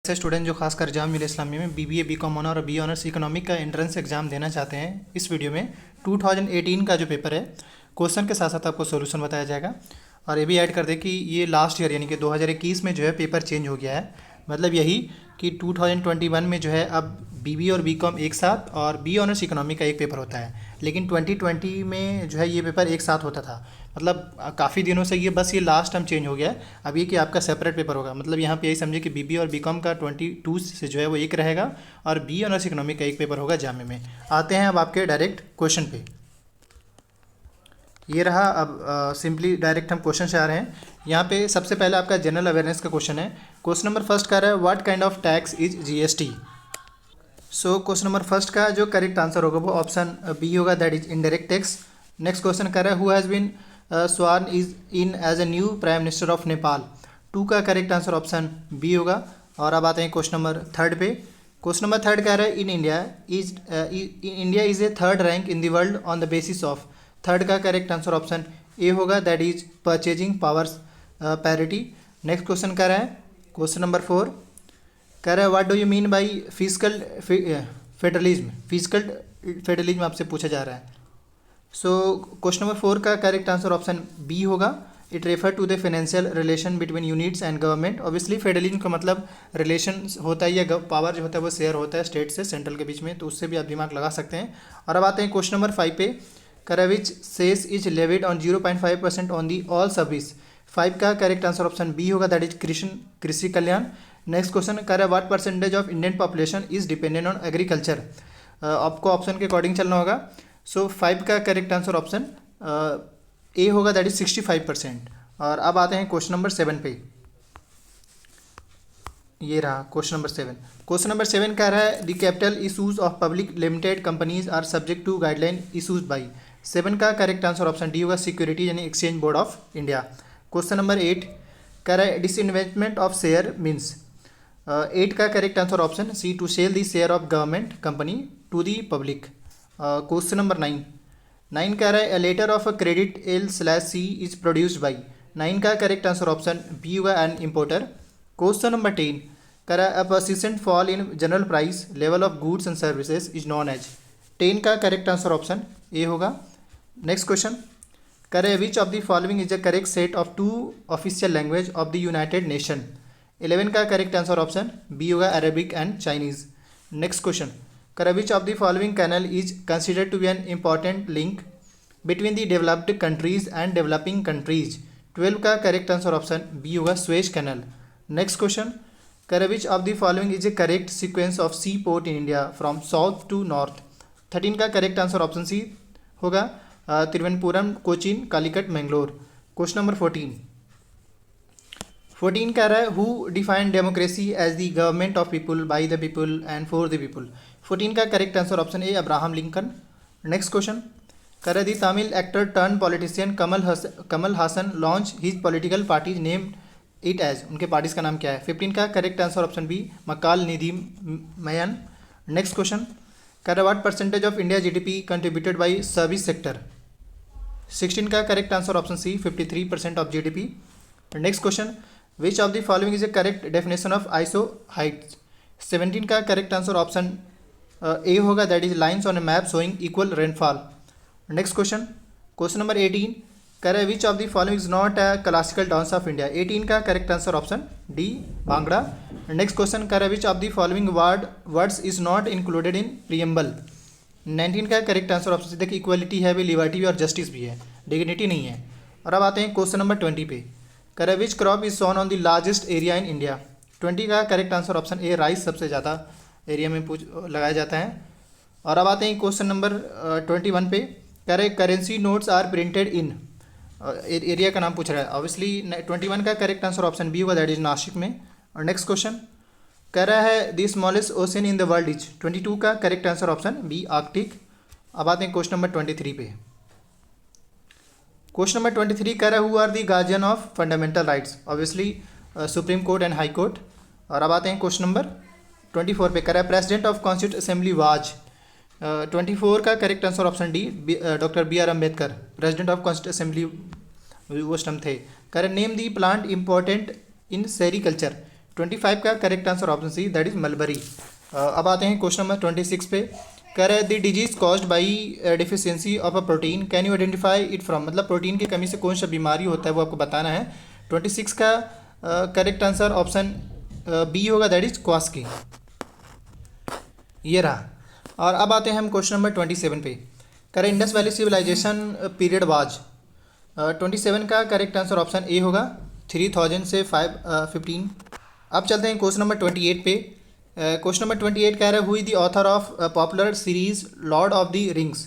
से स्टूडेंट जो खासकर जाम मिले इस्लामी में बीबीए बीकॉम ऑनर और बी ऑनर्स इकोनॉमिक का एंट्रेंस एग्जाम देना चाहते हैं, इस वीडियो में 2018 का जो पेपर है क्वेश्चन के साथ साथ आपको सॉल्यूशन बताया जाएगा। और ये भी ऐड कर दें कि ये लास्ट ईयर यानी कि 2021 में जो है पेपर चेंज हो गया है। मतलब यही कि 2021 में जो है अब बीबीए और बीकॉम एक साथ और बी ऑनर्स इकोनॉमिक का एक पेपर होता है, लेकिन 2020 में जो है ये पेपर एक साथ होता था। मतलब काफ़ी दिनों से ये बस ये लास्ट टाइम चेंज हो गया है। अब ये कि आपका सेपरेट पेपर होगा। मतलब यहाँ पे यही समझे कि बीबीए और बीकॉम का 22 से जो है वो एक रहेगा और बी ऑनर्स इकोनॉमिक का एक पेपर होगा जामे में। आते हैं अब आपके डायरेक्ट क्वेश्चन पे। ये रहा। अब सिंपली डायरेक्ट हम क्वेश्चन से आ रहे हैं। यहाँ पे सबसे पहले आपका जनरल अवेयरनेस का क्वेश्चन है। क्वेश्चन नंबर फर्स्ट का रहा है what kind of tax is GST. So question number first का जो करेक्ट आंसर होगा वो ऑप्शन बी होगा, that is indirect tax. Next question कर रहा है who has been sworn is in as a new prime minister of Nepal. Two का correct answer option B होगा। और अब आते हैं क्वेश्चन नंबर थर्ड पे। क्वेश्चन नंबर थर्ड कह रहा है in India is a third rank in the world on the basis of. Third का करेक्ट आंसर ऑप्शन ए होगा, that is purchasing powers parity. Next question कह रहा है question number four कह रहा है what do you mean by physical federalism. Physical federalism आपसे पूछा जा रहा है। सो क्वेश्चन नंबर फोर का करेक्ट आंसर ऑप्शन बी होगा, it refer to the financial relation between units and government. Obviously federalism का मतलब रिलेशन होता है या पावर जो होता है वो शेयर होता है स्टेट से सेंट्रल के बीच में, तो उससे भी आप दिमाग लगा सकते हैं। और अब आते हैं क्वेश्चन नंबर फाइव पे। करा which cess is levied on 0.5% on the all service. Five का करेक्ट आंसर ऑप्शन बी होगा, that is Krishi Kalyan. Next question कर रहा है what percentage of Indian population is dependent on agriculture. आपको ऑप्शन के according चलना होगा। सो फाइव का करेक्ट आंसर ऑप्शन ए होगा, दैट इज 65%। और अब आते हैं क्वेश्चन नंबर सेवन पे। ये रहा question number seven. Question number seven कह रहा है the capital issues of public limited companies are subject to guideline issues by. Seven का करेक्ट आंसर ऑप्शन डी होगा, सिक्योरिटी यानी exchange board of India. Question number eight कह रहा है disinvestment of share means. Eight का correct answer option C to sell the share of government company to the public. Question number nine कह रहा है a letter of credit L/C is produced by. Nine का correct answer option B होगा, an importer. Question number 10 कह रहा है a persistent fall in general price level of goods and services is known as. 10 का correct answer option A होगा। Next question कह रहे हैं which of the following is the correct set of two official language of the United Nation. 11 का correct answer option B होगा, Arabic and Chinese. Next question कह रहा है which of the following canal is considered to be an important link between the developed countries and developing countries. 12 का correct answer option B होगा, Suez canal. Next question कह रहा है which of the following is a correct sequence of sea port in India from south to north. 13 का correct answer option C होगा, Thiruvananthapuram, Cochin, Calicut, Mangalore. Question number 14 कह रहा है who define democracy as the government of people by the people and for the people. 14 का correct answer option A, Abraham Lincoln. Next question कह रहा है the Tamil actor turn politician Kamal Haasan launch his political party name it as. उनके parties का नाम क्या है। 15 का correct answer option B, Makkal Needhi Maiam. Next question कह रहा है what percentage of India GDP contributed by service sector. 16 का correct answer option C, 53% of GDP. Next question which of the following is a correct definition of isohyets. 17 का correct answer option A होगा, that is lines on a map showing equal rainfall. Next question number 18 कह रहा है which of the following is not a classical dance of India. 18 का correct answer option D, bhangra. Next question कह रहा है which of the following words is not included in preamble. 19 का correct answer option देखिए equality है भी, liberty भी और जस्टिस भी है, डिग्निटी नहीं है। और अब आते हैं क्वेश्चन नंबर 20 पे। कह रहा है which crop is sown on the largest area in India. 20 का correct answer option A, rice सबसे ज़्यादा एरिया में लगाया जाता है। और अब आते हैं क्वेश्चन नंबर 21 पे। कह रहे currency notes are printed in. Area का नाम पूछ रहा है। ऑब्वियसली 21 का करेक्ट आंसर ऑप्शन बी होगा, दैट इज नासिक में। और नेक्स्ट क्वेश्चन कह रहा है the smallest ocean in the world is. 22 का correct answer option B, Arctic. अब आते हैं क्वेश्चन नंबर 23 पे। क्वेश्चन नंबर 23 कह रहा है who are the guardian of fundamental rights. Obviously Supreme Court and High Court. और अब आते हैं क्वेश्चन नंबर 24 पे। कह रहा है president of constituent assembly was. 24 का correct answer option D, doctor B R Ambedkar, president of constituent assembly वो स्टम थे। कह रहे name the plant important in sericulture. 25 का correct answer option C that is mulberry. अब आते हैं क्वेश्चन नंबर 26 पे। कह रहा है the disease caused by deficiency of a protein, can you identify it from, मतलब प्रोटीन की कमी से कौन सा बीमारी होता है वो आपको बताना है। 26 का करेक्ट आंसर ऑप्शन बी होगा, दैट इज क्वास्की। ये रहा। और अब आते हैं हम क्वेश्चन नंबर 27 पे। कह रहे Indus valley civilisation period was, 27 का करेक्ट आंसर ऑप्शन ए होगा, 3000 से 515। अब चलते हैं क्वेश्चन नंबर 28 पे। क्वेश्चन नंबर 28 कह रहा है who is the author of popular series Lord of the Rings.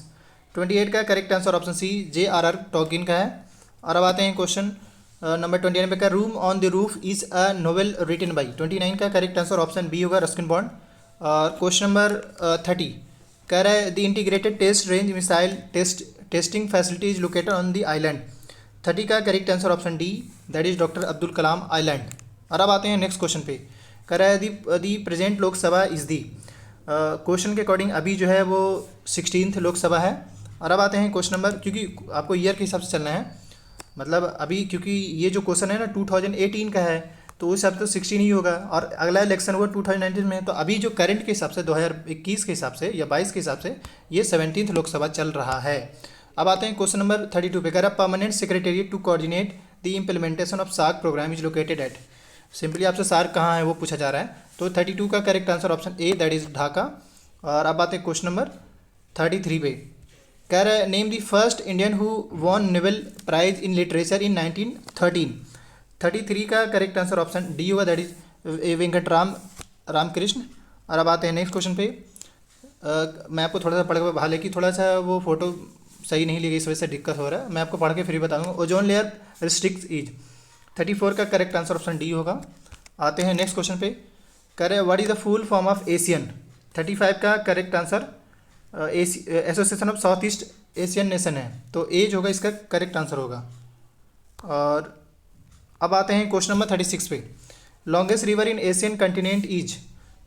28 का correct answer option C J.R.R. Tolkien का है। और अब आते हैं क्वेश्चन नंबर 29 पे। का room on the roof is a novel written by, 29 का करेक्ट आंसर ऑप्शन बी होगा, रस्किन बॉन्ड। और क्वेश्चन नंबर 30 कह रहा है the integrated test range missile testing facilities located on the island. 30 का correct answer option D that is doctor Abdul Kalam island. और अब आते हैं नेक्स्ट क्वेश्चन पे। कह रहा है the present Lok Sabha is the, question के अकॉर्डिंग अभी जो है वो 16th लोकसभा है। और अब आते हैं क्वेश्चन नंबर, क्योंकि आपको ईयर के हिसाब से चलना है, मतलब अभी क्योंकि ये जो क्वेश्चन है ना 2018 का है तो उस हिसाब से तो 16 ही होगा, और अगला इलेक्शन हुआ 2019 में, तो अभी जो करंट के हिसाब से 2021 के हिसाब से या 22 के हिसाब से ये 17th लोकसभा चल रहा है। अब आते हैं क्वेश्चन नंबर 32 पे। कह रहा है permanent secretariat to coordinate the implementation of SAARC program is located at, simply आपसे सार्क कहाँ है वो पूछा जा रहा है। तो 32 का correct answer option A that is Dhaka. और अब आते हैं क्वेश्चन नंबर 33 पे। कह रहा है name the first Indian who won Nobel prize in literature in 1913। 33 का करेक्ट आंसर ऑप्शन डी होगा, दैट इज वेंकट रामकृष्ण। और अब आते हैं नेक्स्ट क्वेश्चन पे। मैं आपको थोड़ा सा पढ़ के, हालांकि थोड़ा सा वो फोटो सही नहीं ली गई, इस वजह से दिक्कत हो रहा है, मैं आपको पढ़ के फिर बता दूँगा। ओजोन लेयर रिस्ट्रिक्ट इज, 34 का करेक्ट आंसर ऑप्शन डी होगा। आते हैं नेक्स्ट क्वेश्चन पे। कह रहे what is the full form of Asian. 35 का correct answer association of south east Asian nation है, तो एज होगा इसका करेक्ट आंसर होगा। और अब आते हैं क्वेश्चन नंबर 36 पे। Longest river in Asian continent is,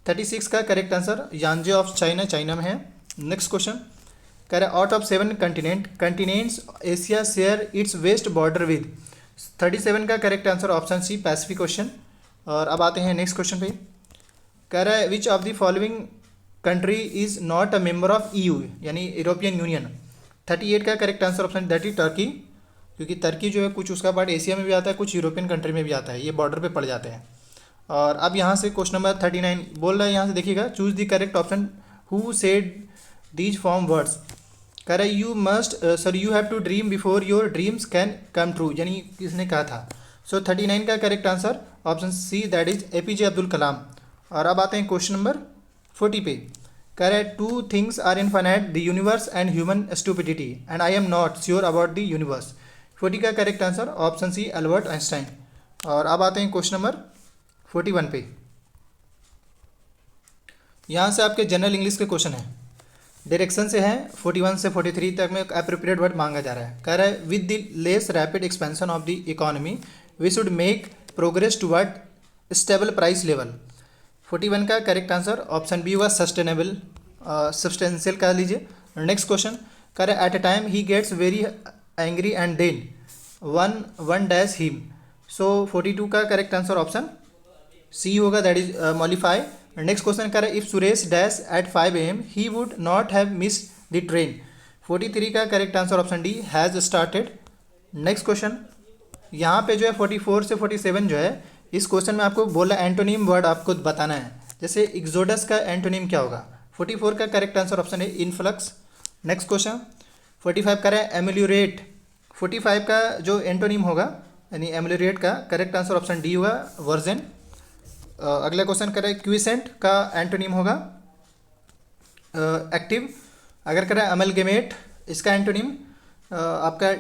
36 का correct answer Yangtze of China, China में है। नेक्स्ट क्वेश्चन कह रहे out of 7 continents Asia share its west border with, 37 का correct answer option C Pacific Ocean. और अब आते हैं नेक्स्ट क्वेश्चन पे। कह रहा है which of the following country is not a member of EU, यानी यूरोपियन यूनियन। 38 का correct answer option that is Turkey, क्योंकि टर्की जो है कुछ उसका पार्ट एशिया में भी आता है, कुछ यूरोपियन कंट्री में भी आता है, ये बॉर्डर पे पड़ जाते हैं। और अब यहाँ से क्वेश्चन नंबर 39 बोल रहा है, यहाँ से देखिएगा choose the correct option who said these form words. कह रहा है you must sorry you have to dream before your dreams can come true, यानी किसने कहा था। सो 39 का correct answer option C that is APJ Abdul Kalam. और अब आते हैं क्वेश्चन नंबर 40 पे। कह रहा है two things are infinite, the universe and human stupidity, and I am not sure about the universe. 40 का correct answer option C Albert Einstein. और अब आते हैं क्वेश्चन नंबर 41 पे। यहाँ से आपके जनरल इंग्लिश के क्वेश्चन है, डायरेक्शन से है, 41 से 43 तक में अप्रोप्रिएट वर्ड मांगा जा रहा है। कह रहा है with the less rapid expansion of the economy we should make progress toward stable price level. 41 का करेक्ट आंसर ऑप्शन बी होगा सस्टेनेबल, सब्सटेंशियल कह लीजिए। नेक्स्ट क्वेश्चन कह रहा है at a time he gets very angry and then one dash him. So 42 का correct answer option C होगा, that is mollify. Next question कर रहा है if Suresh dash at 5 AM he would not have miss the train. 43 का correct answer option D has started. Next question यहाँ पे जो है 44 से 47 जो है, इस क्वेश्चन में आपको बोला एंटोनिम वर्ड आपको बताना है, जैसे एक्सोडस का एंटोनिम क्या होगा। 44 का करेक्ट आंसर ऑप्शन है इनफ्लक्स। नेक्स्ट क्वेश्चन 45 का है एम्यूलरेट। 45 का जो एंटोनिम होगा यानी एम्यूलरेट का करेक्ट आंसर ऑप्शन डी होगा वर्जन। अगला क्वेश्चन करें क्विसेंट का एंटोनिम होगा एक्टिव। अगर करें अमलगेमेट, इसका एंटोनिम आपका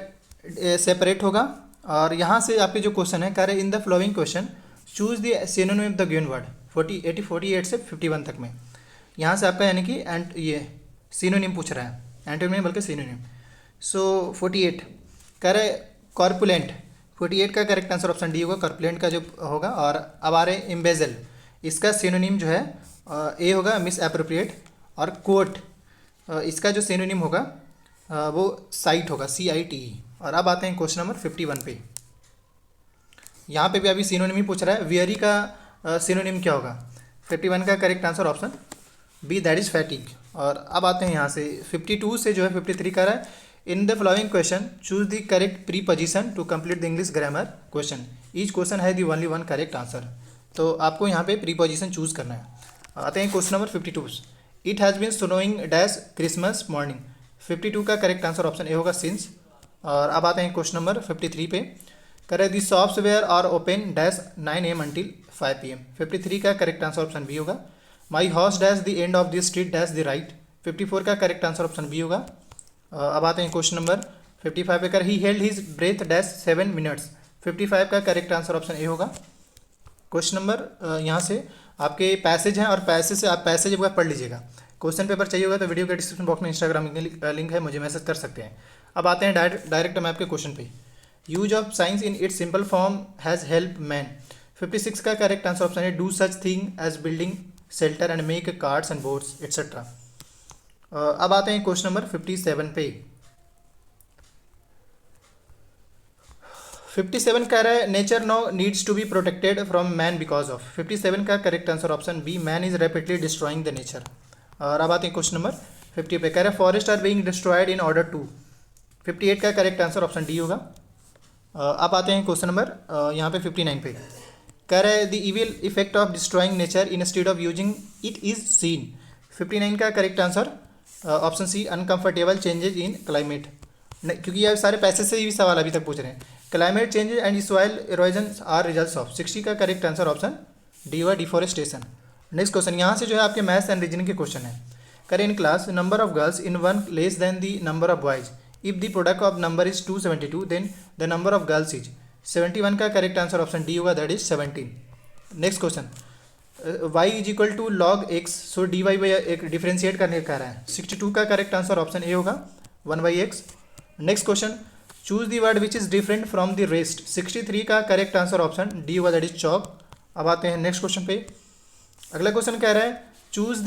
सेपरेट होगा। और यहाँ से आपके जो क्वेश्चन है कह रहे in the flowing question choose the synonym of the given word, 48 से 51 तक में। यहाँ से आपका यानी कि ये सिनोनिम पूछ रहा है, एंटोनिम बल्कि सिनोनिम। सो 48 कह रहे कॉर्पुलेंट, 48 का करेक्ट आंसर ऑप्शन डी होगा, कॉर्पुलेंट का जो होगा। और अब आ रहे इम्बेजल, इसका सिनोनिम जो है ए होगा मिस एप्रोप्रिएट। और कोट, इसका जो सिनोनिम होगा वो साइट होगा, CITE। और अब आते हैं क्वेश्चन नंबर 51 पे। यहाँ पे भी अभी सिनोनिम ही पूछ रहा है। वियरी का सिनोनिम क्या होगा? 51 का correct answer option B, that is fatigue. और अब आते हैं यहाँ से 52 से जो है 53 का रहा है, in the following question choose the correct preposition to complete the English grammar question, each question है the only one correct answer. तो आपको यहाँ पे प्रीपोजिशन चूज करना है। आते हैं question number 52, it has been snowing dash Christmas morning. 52 का करेक्ट आंसर ऑप्शन ए होगा, सिंस। और अब आते हैं क्वेश्चन नंबर 53 पे, करें the shops where are open dash 9 AM until 5 PM। 53 का करेक्ट आंसर ऑप्शन बी होगा, my house dash the end of the street dash the right. 54 का करेक्ट आंसर ऑप्शन बी होगा। अब आते हैं क्वेश्चन नंबर 55 पे, कर he held his breath dash 7 minutes। 55 का करेक्ट आंसर ऑप्शन ए होगा। क्वेश्चन नंबर यहाँ से आपके पैसेज हैं और पैसेज से आप पैसेज एक बार पढ़ लीजिएगा। क्वेश्चन पेपर चाहिए होगा तो वीडियो के डिस्क्रिप्शन बॉक्स में इंस्टाग्राम लिंक है, मुझे मैसेज कर सकते हैं। अब आते हैं डायरेक्ट मैप के क्वेश्चन पे, use of science in its simple form has help man. 56 का करेक्ट आंसर ऑप्शन है, do such thing as building shelter and make cards and boards etcetera. अब आते हैं क्वेश्चन नंबर 57 पे। 57 कह रहा है, nature no needs to be protected from man because of. 57 का correct answer option B, man is rapidly destroying the nature. और अब आते हैं क्वेश्चन नंबर 50 पे, कह रहा है forest are being destroyed in order to. 58 का करेक्ट आंसर ऑप्शन डी होगा। अब आते हैं क्वेश्चन नंबर यहाँ पे 59 पे, कह रहा है the evil effect of destroying nature instead of using it is seen. 59 का correct answer option C, uncomfortable changes in climate. क्योंकि ये सारे पैसे से ही सवाल अभी तक पूछ रहे हैं, climate changes and soil erosion are results of. 60 का करेक्ट आंसर ऑप्शन डी हुआ, डिफॉरेस्टेशन। नेक्स्ट क्वेश्चन यहाँ से जो है आपके मैथ्स एंड रीजनिंग के क्वेश्चन है। करें in class number of girls in one less than the number of boys, if the product of number is 272 then the number of girls is. 71 का correct answer option D होगा, that is 17। Next question, y is equal to log x, so d y by एक differentiate करने का रहा है। 62 का correct answer option A होगा, 1/x। Next question, choose the word which is different from the rest. 63 का correct answer option D होगा, that is chalk. अब आते हैं नेक्स्ट क्वेश्चन पे। अगला क्वेश्चन कह रहा है, choose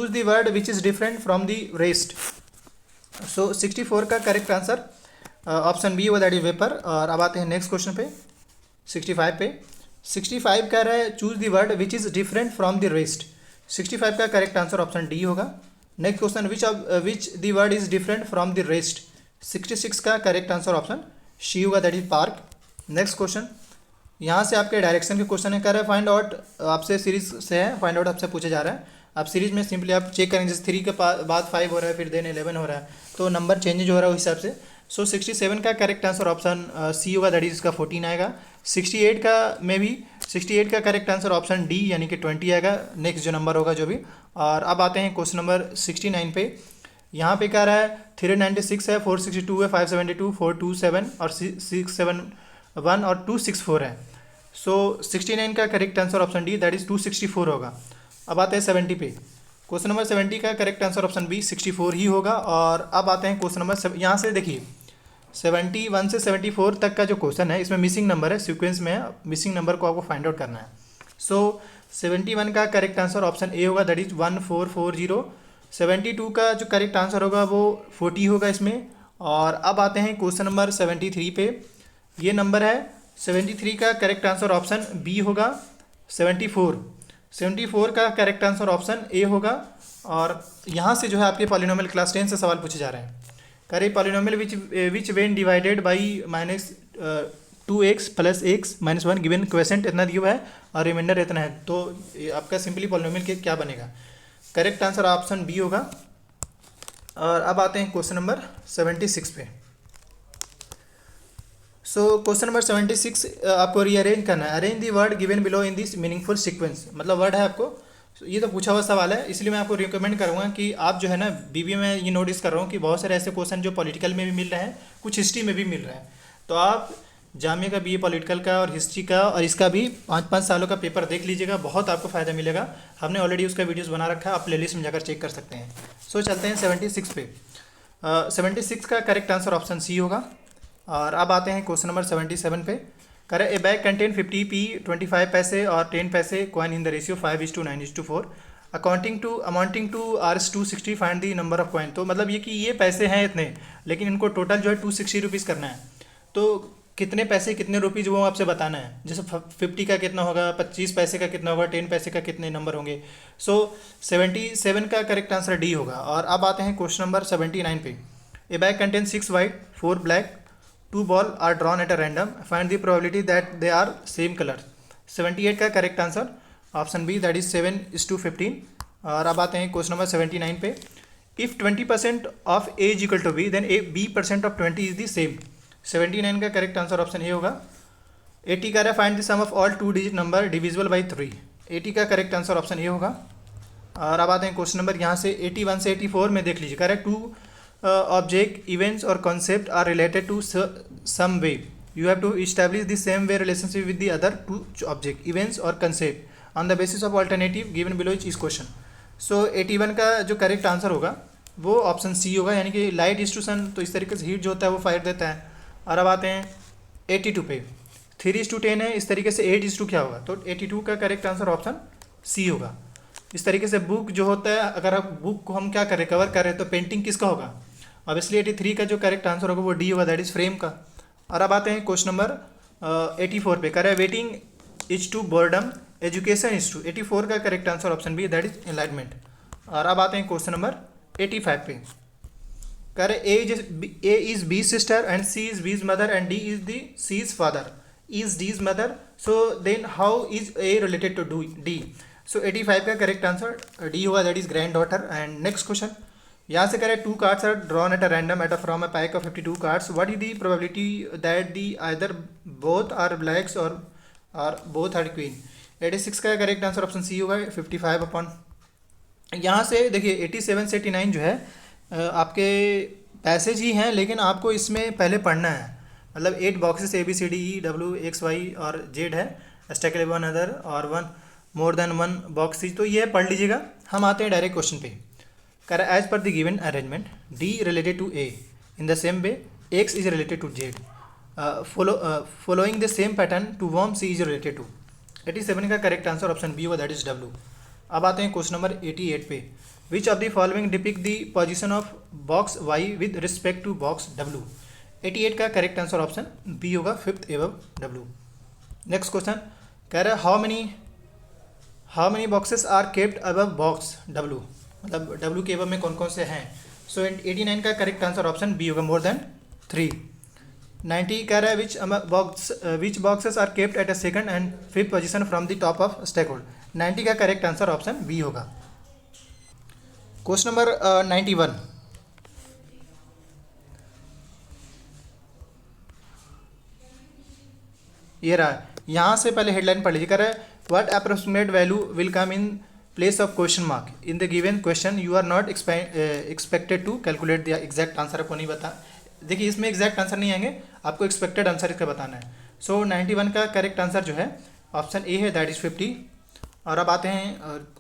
the word which is different from the rest. So 64 का करेक्ट आंसर ऑप्शन बी होगा, दैट इज वेपर। और अब आते हैं नेक्स्ट क्वेश्चन पे 65 पे। 65 कह रहा है, choose the word which is different from the rest. 65 का करेक्ट आंसर ऑप्शन डी होगा। Next question, which the word is different from the rest. 66 का करेक्ट आंसर ऑप्शन शी होगा, that is park. Next question, यहाँ से आपके direction के question है, कह रहा है फाइंड आउट, आपसे सीरीज से है, फाइंड आउट आपसे पूछा जा रहा है। आप सीरीज में सिंपली आप चेक करेंगे, जैसे 3 के बाद 5 हो रहा है, फिर देन 11 हो रहा है, तो नंबर चेंज हो रहा है उस हिसाब से। सो 67 का करेक्ट आंसर ऑप्शन सी होगा, दैट इज इसका 14 आएगा। 68 का में भी 68 का करेक्ट आंसर ऑप्शन डी यानी कि 20 आएगा, नेक्स्ट जो नंबर होगा जो भी। और अब आते हैं क्वेश्चन नंबर 69 पे। यहाँ पे कह रहा है 396 है, 462 है, 572, 427 और 671 और 264 है। सो 69 का correct answer option D, that is 264 होगा। अब आते हैं 70 पे। क्वेश्चन नंबर 70 का करेक्ट आंसर ऑप्शन बी 64 ही होगा। और अब आते हैं क्वेश्चन नंबर यहाँ से देखिए 71 से 74 तक का जो क्वेश्चन है, इसमें मिसिंग नंबर है, सीक्वेंस में है, मिसिंग नंबर को आपको फाइंड आउट करना है। सो 71 का करेक्ट आंसर ऑप्शन ए होगा, दैट इज 1440। 72 का जो करेक्ट आंसर होगा वो 40 होगा इसमें। और अब आते हैं क्वेश्चन नंबर 73 पे। ये नंबर है 73 का करेक्ट आंसर ऑप्शन बी होगा, 74। 74 का करेक्ट आंसर ऑप्शन ए होगा। और यहाँ से जो है आपके पॉलिनोमियल क्लास 10 से सवाल पूछे जा रहे हैं। करे polynomial which when divided by -2x + x - 1 given question इतना दिया हुआ है और रिमाइंडर इतना है, तो आपका सिंपली पॉलिनोमियल के क्या बनेगा? करेक्ट आंसर ऑप्शन बी होगा। और अब आते हैं क्वेश्चन नंबर 76 पे। सो क्वेश्चन नंबर 76 आपको रीअरेंज करना है। Arrange the word given below in this meaningful sequence, मतलब वर्ड है आपको, ये तो पूछा हुआ सवाल है, इसलिए मैं आपको रिकमेंड करूँगा कि आप जो है ना बीबीए में ये नोटिस कर रहा हूँ कि बहुत सारे ऐसे क्वेश्चन जो पॉलिटिकल में भी मिल रहे हैं, कुछ हिस्ट्री में भी मिल रहे हैं, तो आप जामिया का बीए पॉलिटिकल का और हिस्ट्री का और इसका भी 5-5 सालों का पेपर देख लीजिएगा, बहुत आपको फ़ायदा मिलेगा। हमने ऑलरेडी उसका वीडियोस बना रखा है, आप प्लेलिस्ट में जाकर चेक कर सकते हैं। सो चलते हैं 76 पे। 76 का करेक्ट आंसर ऑप्शन सी होगा। और अब आते हैं क्वेश्चन नंबर 77 पे। करें ए बैग कंटेन 50p 25 पैसे और 10 पैसे coin in the ratio 5:9:4 amounting to Rs260 find the number of coin. तो मतलब ये कि ये पैसे हैं इतने, लेकिन इनको टोटल जो है 260 रुपीज़ करना है। तो कितने पैसे कितने रुपीज़ वो आपसे बताना है। जैसे 50 का कितना होगा, 25 पैसे का कितना होगा, 10 पैसे का कितने नंबर होंगे। सो 77 का करेक्ट आंसर डी होगा। और अब आते हैं क्वेश्चन नंबर 79 पे। A bag contain 6 white 4 black 2 ball are drawn at a random, find the probability that they are same colour. 78 का correct answer option B, that is 7:15। और अब आते हैं क्वेश्चन नंबर 79 पे। If 20% of A is equal to B, then A b% of 20 is the same. 79 का correct answer option A होगा। 80 का find the some of all 2 digit number divisible by 3। 80 का correct answer option A होगा। और अब आते हैं question number यहाँ से 81 से 84 में देख लीजिए। Correct, two object events or concept are related to some way, you have to establish the same way relationship with the other two object events or concept on the basis of alternative given below each question. So 81 का जो correct answer होगा वो option C होगा, यानी कि light is to सन, तो इस तरीके से हीट जो होता है वो फायर देता है। और अब आते हैं 82 पे। 3:10 है, इस तरीके से 8:2 क्या होगा, तो 82 का करेक्ट आंसर ऑप्शन सी होगा। इस तरीके से बुक जो होता है, अगर आप बुक को हम क्या करें, कवर कर रहे हैं, तो पेंटिंग किसका होगा, ऑब्वियसली 83 का जो करेक्ट आंसर होगा वो डी होगा, दैट इज फ्रेम का। और अब आते हैं क्वेश्चन नंबर 84 पे। करें waiting is to boredom, education is to. 84 का correct answer option B, that is enlightenment. और अब आते हैं क्वेश्चन नंबर 85 पे। करें A is B sister and C is B's mother and D is the C is father, is D's mother, so then how is A related to D. So 85 का correct answer D होगा, that is granddaughter. And next question यहाँ से करें 2 cards are drawn at a random at a from a pack of 52 cards, what is the probability that the either both are blacks और both are queen. 86 का correct answer option C होगा, 55 upon. यहाँ से देखिए 87 से 89 जो है आपके पैसेज ही हैं, लेकिन आपको इसमें पहले पढ़ना है। मतलब 8 बॉक्सेस ABCDEW XY और Z है, स्टैकेबल वन अदर और one more than one boxes, तो ये पढ़ लीजिएगा। हम आते हैं डायरेक्ट क्वेश्चन पे। कर as per the given arrangement D related to A in the same way X is related to Z, following the same pattern to whom C is related to. 87 का करेक्ट आंसर ऑप्शन बी होगा, that is W। अब आते हैं question number 88 पे। Which of the following depict the position of box Y with respect to box W। 88 का correct answer option B होगा, fifth above W। Next question कह रहा है how many boxes are kept above box W, मतलब W के above में कौन कौन से हैं। सो 89 का करेक्ट आंसर ऑप्शन बी होगा, मोर देन 3। 90 कह रहा है which boxes are kept at a second and fifth position from the top of stack hold. 90 का करेक्ट आंसर ऑप्शन बी होगा। Question number 91। ये रहा, यहाँ से पहले हेडलाइन पढ़ लीजिए। कह रहा है what approximate value will come in place of question mark in the given question, you are not expected to calculate the exact answer. आपको नहीं बता, देखिए इसमें एग्जैक्ट आंसर नहीं आएंगे, आपको एक्सपेक्टेड आंसर इसका बताना है। सो 91 का करेक्ट आंसर जो है ऑप्शन ए है, दैट इज 50। और अब आते हैं,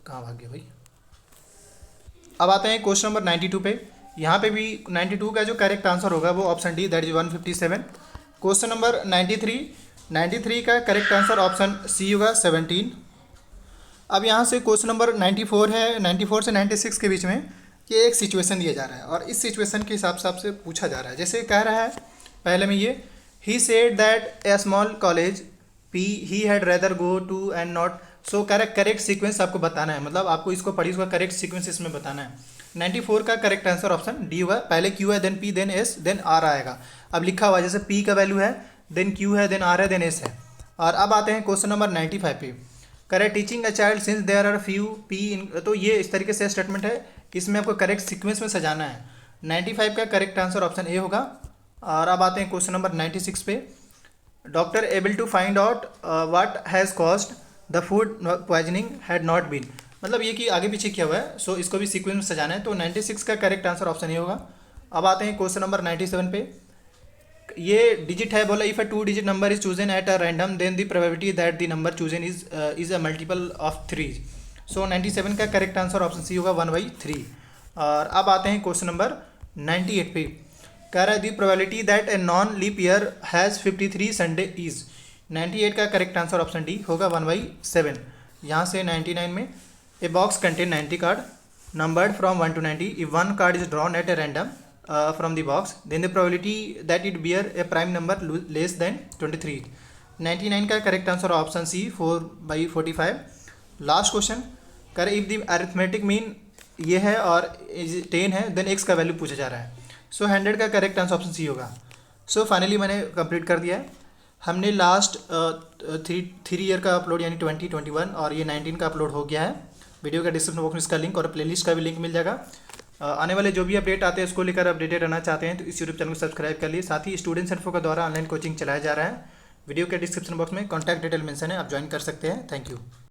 कहाँ भाग गया भाई, अब आते हैं क्वेश्चन नंबर 92 पे। यहाँ पे भी 92 का जो करेक्ट आंसर होगा वो option D, that is 157। Question number 93 का करेक्ट आंसर ऑप्शन सी होगा, 17। अब यहाँ से क्वेश्चन नंबर 94 है, 94 से 96 के बीच में ये एक सिचुएशन दिया जा रहा है और इस सिचुएशन के हिसाब से पूछा जा रहा है। जैसे कह रहा है पहले में ये, he said that a small college P he had rather go to and not. So correct sequence आपको बताना है, मतलब आपको इसको पढ़ी उसका करेक्ट सीक्वेंस इसमें बताना है। 94 का करेक्ट आंसर ऑप्शन डी होगा, पहले क्यू है then P then S then R आएगा। अब लिखा हुआ जैसे पी का वैल्यू है देन क्यू है देन आर है देन एस है। और अब आते हैं क्वेश्चन नंबर 95 पे। Correct teaching a child since there are few P in, तो ये इस तरीके से स्टेटमेंट है, इसमें आपको करेक्ट सीक्वेंस में सजाना है। 95 का करेक्ट आंसर ऑप्शन ए होगा। और अब आते हैं क्वेश्चन नंबर 96 पे। Doctor able to find out what has caused the food poisoning had not been, मतलब ये कि आगे पीछे किया हुआ है, सो इसको भी सीक्वेंस में सजाना है। तो 96 का करेक्ट आंसर ऑप्शन ए होगा। अब आते हैं क्वेश्चन नंबर 97 पे। ये डिजिट है, बोला if a 2 digit number is chosen at a random then the probability that the number chosen is a multiple of 3। So 97 का करेक्ट आंसर ऑप्शन सी होगा, 1/3। और अब आते हैं क्वेश्चन नंबर 98 पे। कह रहा है the probability that a non leap year has 53 Sunday is. 98 का करेक्ट आंसर ऑप्शन डी होगा, 1/7। यहाँ से 99 में a box contain 90 card numbered from 1 to 90 if one card is drawn at a random from the box, then the probability that it bear a prime number less than 23. 99 का correct answer option C 4/45. Last question करें, if the arithmetic mean ये है और 10 है then x का value पूछा जा रहा है. सो 100 का करेक्ट आंसर ऑप्शन सी होगा. सो फाइनली मैंने कंप्लीट कर दिया है. हमने लास्ट 3 ईयर का अपलोड यानी 2021 और ये 19 का अपलोड हो गया है. वीडियो का डिस्क्रिप्शन बॉक्स में इसका लिंक और प्लेलिस्ट का भी लिंक मिल जाएगा. आने वाले जो भी अपडेट आते हैं उसको लेकर अपडेटेड रहना चाहते हैं तो इस यूट्यूब चैनल को सब्सक्राइब कर लिए. साथ ही स्टूडेंट्स इन्फो का द्वारा ऑनलाइन कोचिंग चलाया जा रहा है. वीडियो के डिस्क्रिप्शन बॉक्स में कॉन्टैक्ट डिटेल मेंशन है, आप ज्वाइन कर सकते हैं. Thank you.